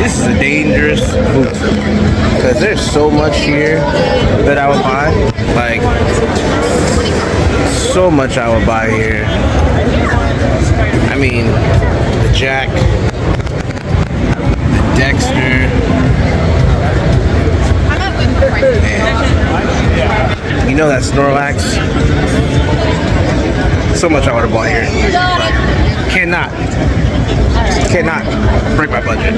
This is a dangerous boot because there's so much here that I would buy. Like, so much I would buy here. I mean, the Jack, the Dexter, and you know that Snorlax. So much I would have bought here. Cannot break my budget.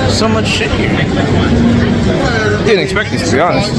So much shit here. Didn't expect this, to be honest.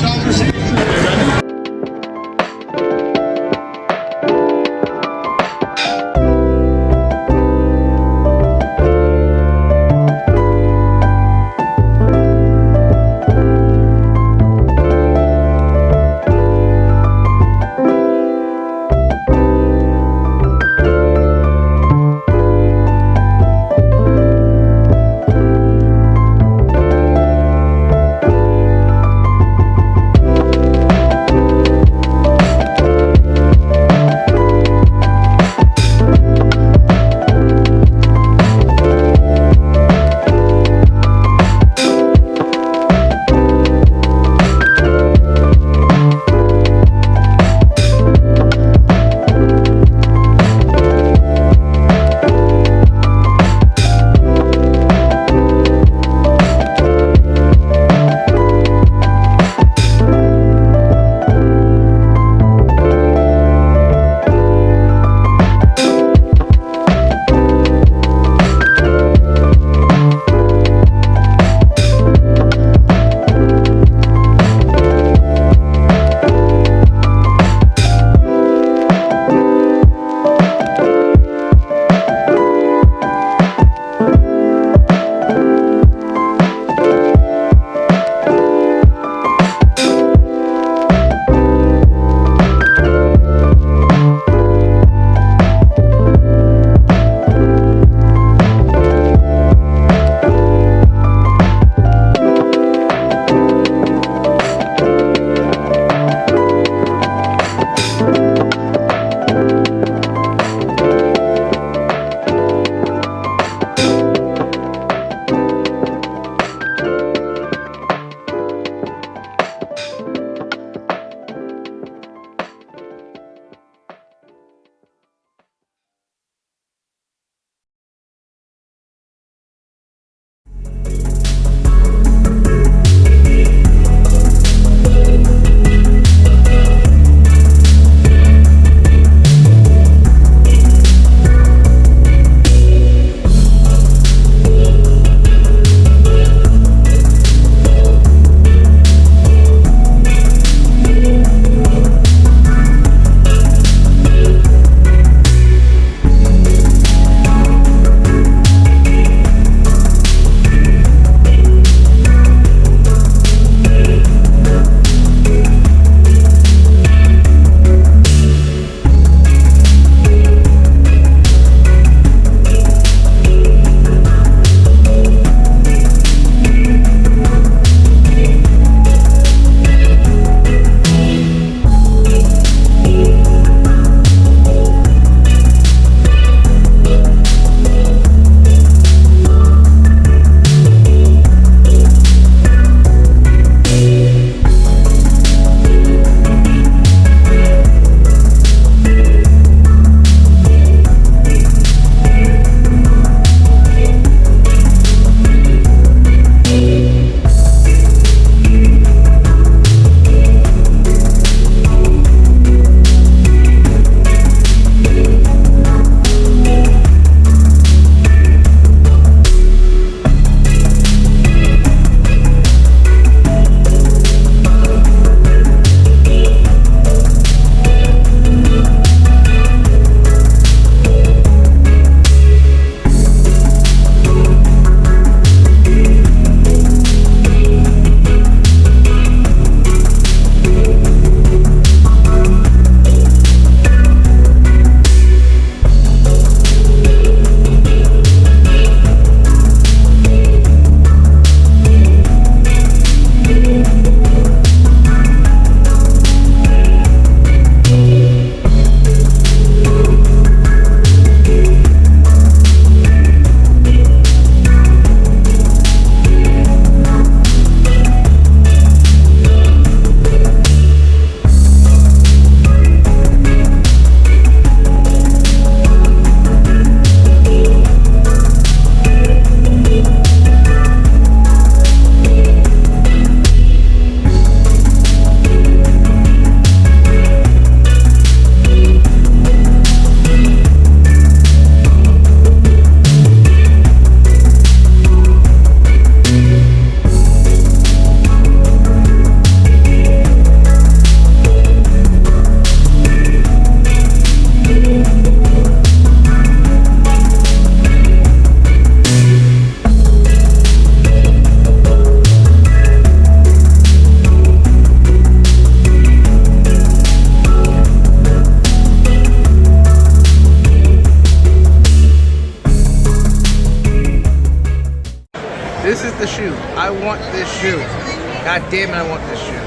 God damn it, I want this shit.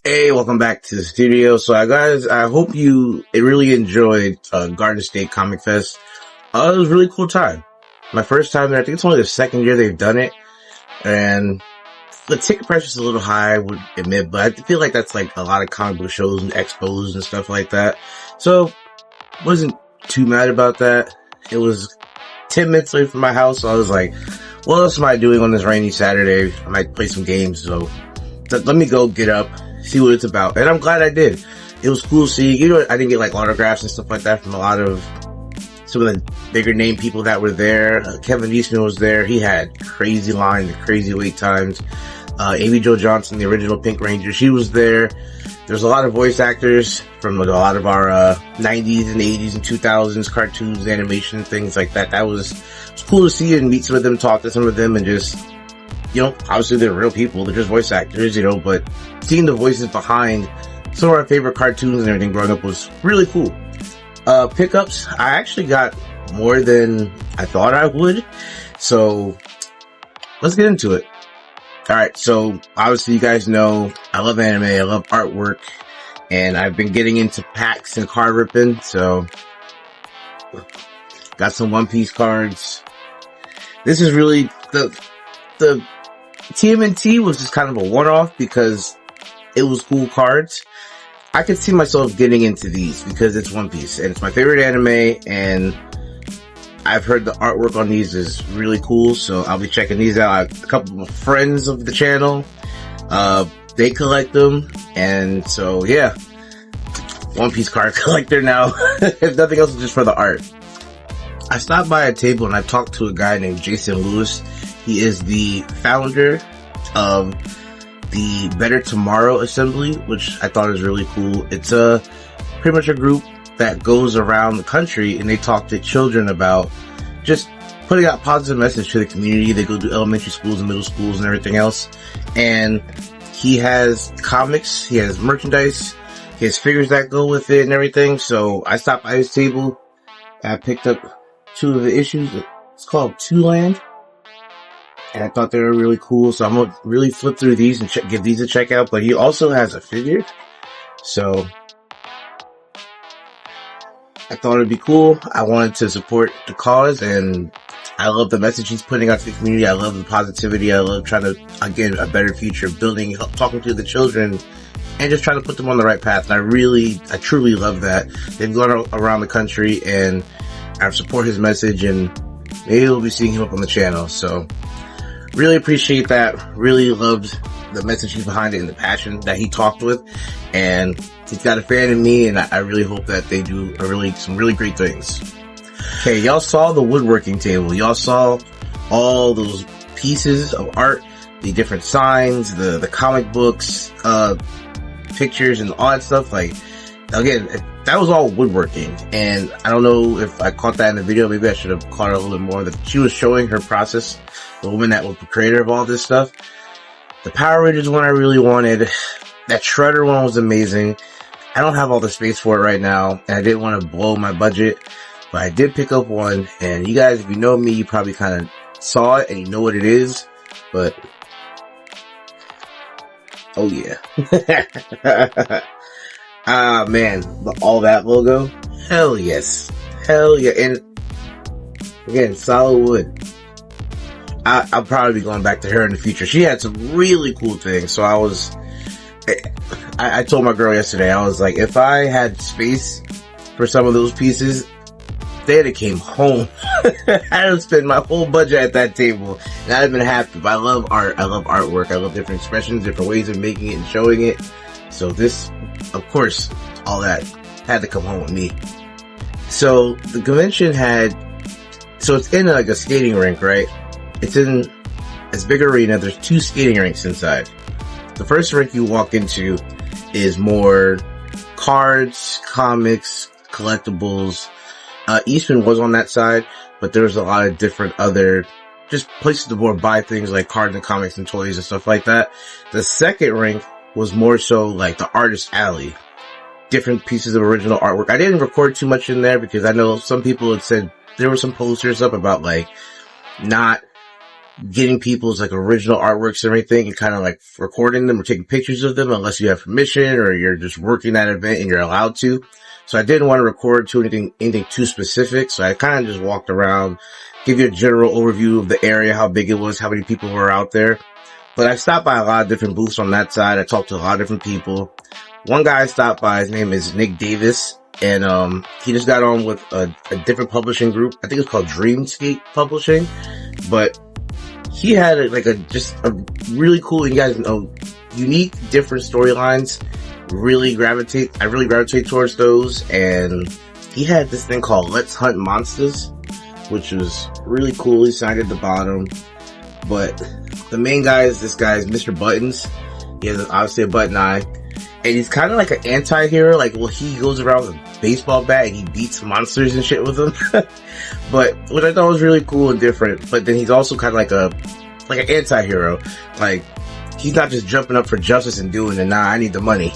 Hey, welcome back to the studio. So guys, I hope you really enjoyed Garden State Comic Fest. It was a really cool time. My first time there. I think it's only the second year they've done it, and the ticket price is a little high, I would admit, but I feel like that's like a lot of comic book shows and expos and stuff like that. So wasn't too mad about that. It was 10 minutes away from my house, so I was like, what else am I doing on this rainy Saturday? I might play some games, so let me go get up, see what it's about. And I'm glad I did. It was cool seeing, I didn't get like autographs and stuff like that from a lot of some of the bigger name people that were there. Kevin Eastman was there. He had crazy lines, crazy wait times. Amy Jo Johnson, the original Pink Ranger, she was there. There's a lot of voice actors from a lot of our 90s and 80s and 2000s cartoons, animation, things like that. It was cool to see and meet some of them, talk to some of them, and just, obviously they're real people. They're just voice actors, but seeing the voices behind some of our favorite cartoons and everything growing up was really cool. Pickups, I actually got more than I thought I would. So let's get into it. Alright, so obviously you guys know I love anime, I love artwork, and I've been getting into packs and card ripping, so got some One Piece cards. This is really, the TMNT was just kind of a one-off because it was cool cards. I could see myself getting into these because it's One Piece, and it's my favorite anime, and I've heard the artwork on these is really cool, so I'll be checking these out. A couple of friends of the channel, they collect them, and so yeah, One Piece card collector now. If nothing else, just for the art. I stopped by a table and I talked to a guy named Jason Lewis. He is the founder of the Better Tomorrow Assembly, which I thought is really cool. It's pretty much a group that goes around the country and they talk to children about just putting out positive message to the community. They go to elementary schools and middle schools and everything else. And he has comics, he has merchandise, he has figures that go with it and everything. So I stopped by his table and I picked up 2 of the issues. It's called Two Land, and I thought they were really cool. So I'm gonna really flip through these and give these a check out. But he also has a figure, so I thought it'd be cool. I wanted to support the cause, and I love the message he's putting out to the community. I love the positivity. I love trying to, again, a better future, building, talking to the children, and just trying to put them on the right path. And I truly love that. They've gone around the country, and I support his message, and maybe we'll be seeing him up on the channel. So really appreciate that. Really loved the message behind it and the passion that he talked with, and he's got a fan in me, and I really hope that they do some really great things. Okay, y'all saw the woodworking table. Y'all saw all those pieces of art, the different signs, the comic books, pictures, and all that stuff. Like, again, that was all woodworking, and I don't know if I caught that in the video. Maybe I should have caught it a little bit more. That she was showing her process. The woman that was the creator of all this stuff. The Power Rangers one I really wanted. That Shredder one was amazing. I don't have all the space for it right now, and I didn't want to blow my budget, but I did pick up one. And you guys, if you know me, you probably kind of saw it and you know what it is. But oh yeah. Ah, man, all that logo? Hell yes. Hell yeah. And again, solid wood. I'll probably be going back to her in the future. She had some really cool things. So I told my girl yesterday, I was like, if I had space for some of those pieces, they'd have came home. I'd have spent my whole budget at that table, and I'd have been happy. But I love art. I love artwork. I love different expressions, different ways of making it and showing it. So this, of course, all that had to come home with me. So the convention so it's in like a skating rink, right? It's in this big arena. There's 2 skating rinks inside. The first rink you walk into is more cards, comics, collectibles. Eastman was on that side, but there was a lot of different other just places to more buy things like cards and comics and toys and stuff like that. The second rink was more so like the artist alley. Different pieces of original artwork. I didn't record too much in there because I know some people had said there were some posters up about like not getting people's like original artworks and everything and kind of like recording them or taking pictures of them unless you have permission or you're just working that event and you're allowed to. So I didn't want to record anything too specific. So I kind of just walked around, give you a general overview of the area, how big it was, how many people were out there. But I stopped by a lot of different booths on that side. I talked to a lot of different people. One guy I stopped by, his name is Nick Davis, and he just got on with a different publishing group. I think it's called Dreamscape Publishing, but he had just a really cool, you guys know, unique, different storylines. I really gravitate towards those. And he had this thing called Let's Hunt Monsters, which was really cool. He signed at the bottom. But the main guy is Mr. Buttons. He has obviously a button eye. And he's kind of like an anti-hero. He goes around with a baseball bat and he beats monsters and shit with them. But what I thought was really cool and different. But then he's also kind of like an anti-hero. Like, he's not just jumping up for justice and doing it. Nah, I need the money.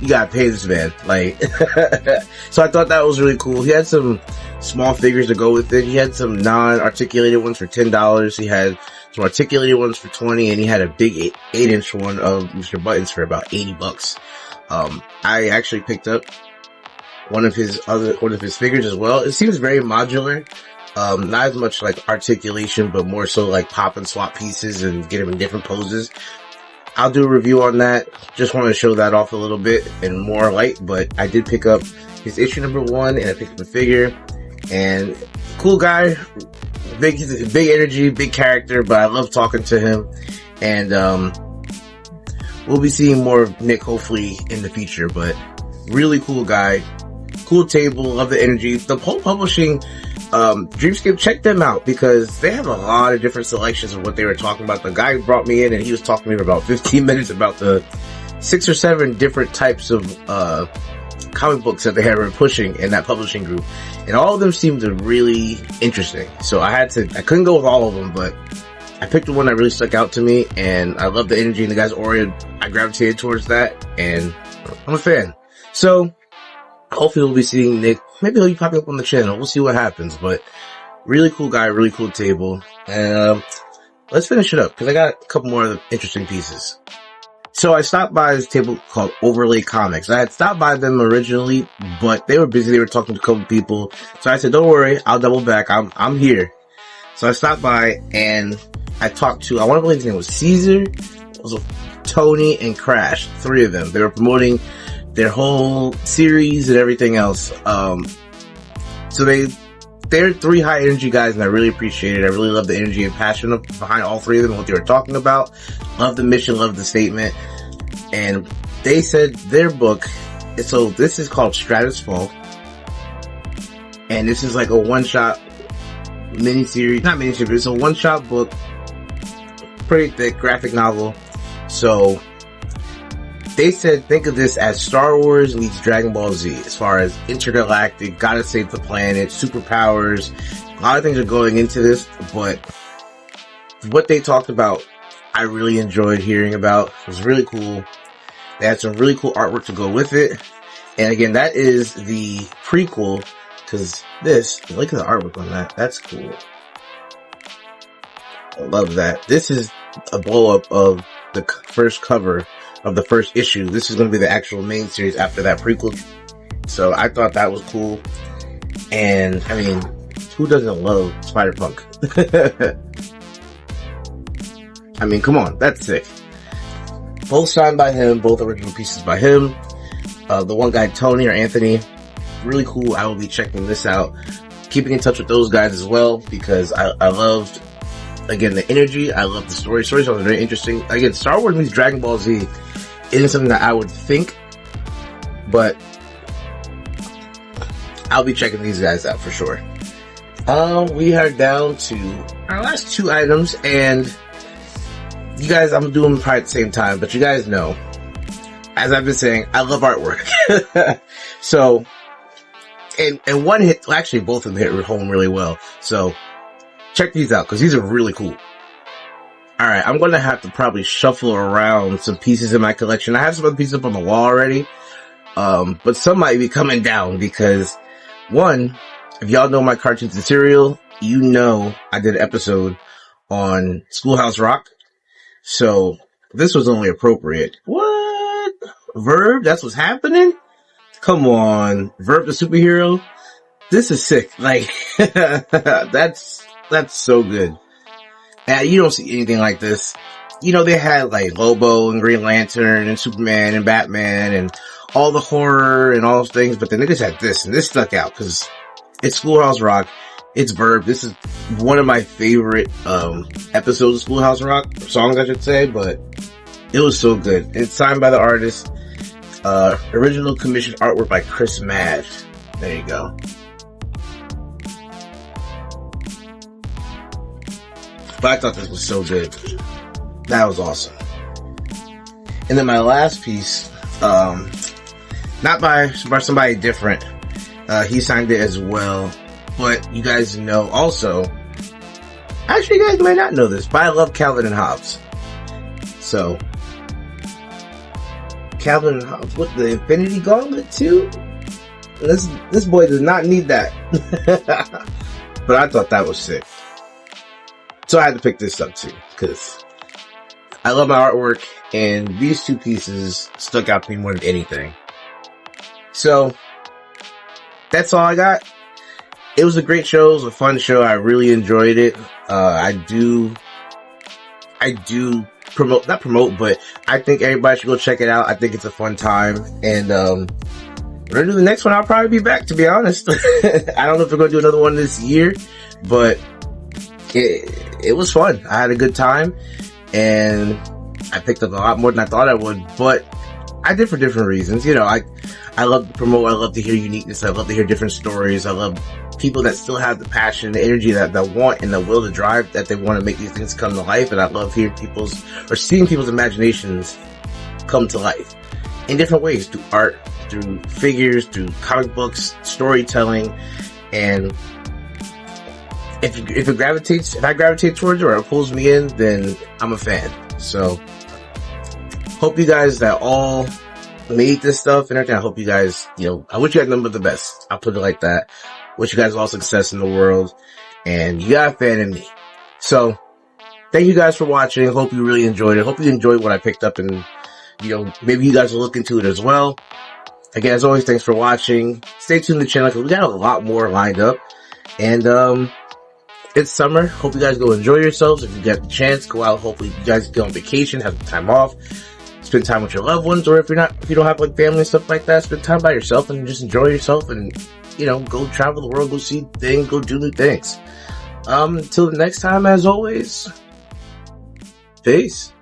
You gotta pay this man. So I thought that was really cool. He had some small figures to go with it. He had some non-articulated ones for $10. He had some articulated ones for $20, and he had a big 8-inch one of Mr. Buttons for about $80. I actually picked up one of his figures as well. It seems very modular. Not as much like articulation, but more so like pop and swap pieces and get them in different poses. I'll do a review on that. Just want to show that off a little bit in more light, but I did pick up his issue number 1 and I picked up the figure. And cool guy, big energy, big character, but I love talking to him. And we'll be seeing more of Nick hopefully in the future, but really cool guy, cool table, love the energy. The whole publishing Dreamscape, check them out because they have a lot of different selections of what they were talking about. The guy brought me in and he was talking to me for about 15 minutes about the 6 or 7 different types of comic books that they had pushing in that publishing group, and all of them seemed really interesting. So I couldn't go with all of them, but I picked the one that really stuck out to me, and I love the energy and the guy's aura. I gravitated towards that, and I'm a fan. So hopefully we'll be seeing Nick. Maybe he'll be popping up on the channel. We'll see what happens. But really cool guy, really cool table. And let's finish it up because I got a couple more interesting pieces. So I stopped by this table called Overlay Comics. I had stopped by them originally, but they were busy. They were talking to a couple people. So I said, don't worry, I'll double back. I'm here. So I stopped by and I talked to, I want to believe his name was Caesar, also Tony, and Crash. 3 of them. They were promoting their whole series and everything else. So they're 3 high energy guys, and I really appreciate it. I really love the energy and passion behind all 3 of them and what they were talking about. Love the mission, love the statement. And they said their book, so this is called Stratus Fall. And this is like a one-shot miniseries, not miniseries, it's a one-shot book, pretty thick graphic novel. So they said, think of this as Star Wars meets Dragon Ball Z, as far as intergalactic, gotta save the planet, superpowers. A lot of things are going into this, but what they talked about, I really enjoyed hearing about. It was really cool. They had some really cool artwork to go with it. And again, that is the prequel, because look at the artwork on that. That's cool. I love that. This is a blow up of the first cover of the first issue. This is going to be the actual main series after that prequel. So I thought that was cool. And I mean, who doesn't love Spider-Punk? I mean, come on, that's sick. Both signed by him, both original pieces by him. The one guy, Tony or Anthony, really cool. I will be checking this out. Keeping in touch with those guys as well, because I loved, again, the energy. I love the story. Story sounds very interesting. Again, Star Wars meets Dragon Ball Z isn't something that I would think, but I'll be checking these guys out for sure. We are down to our last two items, and you guys, I'm doing them probably at the same time, but you guys know, as I've been saying, I love artwork. So, and one hit, well, actually both of them hit home really well. So, check these out, because these are really cool. Alright, I'm going to have to probably shuffle around some pieces in my collection. I have some other pieces up on the wall already, but some might be coming down, because one, if y'all know my cartoons and cereal, you know I did an episode on Schoolhouse Rock. So, this was only appropriate. What? Verb? That's what's happening? Come on. Verb the superhero? This is sick. Like, that's so good. And you don't see anything like this. You know, they had like Lobo and Green Lantern and Superman and Batman and all the horror and all those things, but then they just had this, and this stuck out because it's Schoolhouse Rock. It's Verb. This is one of my favorite episodes of Schoolhouse Rock, songs I should say, but it was so good. It's signed by the artist. Original commissioned artwork by Chris Mad. There you go. But I thought this was so good. That was awesome. And then my last piece, not by somebody different. He signed it as well. But you guys know also, actually you guys may not know this, but I love Calvin and Hobbes. So, Calvin and Hobbes with the Infinity Gauntlet too? This boy does not need that. But I thought that was sick. So I had to pick this up too, because I love my artwork, and these two pieces stuck out to me more than anything. So, that's all I got. It was a great show. It was a fun show. I really enjoyed it. I do not promote, but I think everybody should go check it out. I think it's a fun time. And, we're gonna do the next one. I'll probably be back, to be honest. I don't know if we're gonna do another one this year, but it was fun. I had a good time, and I picked up a lot more than I thought I would, but I did for different reasons. You know, I love to promote. I love to hear uniqueness. I love to hear different stories. I love people that still have the passion, the energy, that want, and the will to drive, that they want to make these things come to life. And I love hearing seeing people's imaginations come to life in different ways, through art, through figures, through comic books, storytelling. And if I gravitate towards it, or it pulls me in, then I'm a fan. So, hope you guys that all made this stuff and everything, I hope you guys, I wish you guys nothing but the best. I'll put it like that. Wish you guys all success in the world, and you got a fan in me. So, thank you guys for watching. Hope you really enjoyed it. Hope you enjoyed what I picked up, and, maybe you guys will look into it as well. Again, as always, thanks for watching. Stay tuned to the channel, because we got a lot more lined up. And, it's summer. Hope you guys go enjoy yourselves. If you get the chance, go out. Hopefully you guys go on vacation, have some time off, spend time with your loved ones, or if you don't have like family and stuff like that, spend time by yourself and just enjoy yourself, and go travel the world, go see things, go do new things. Until the next time, as always, peace.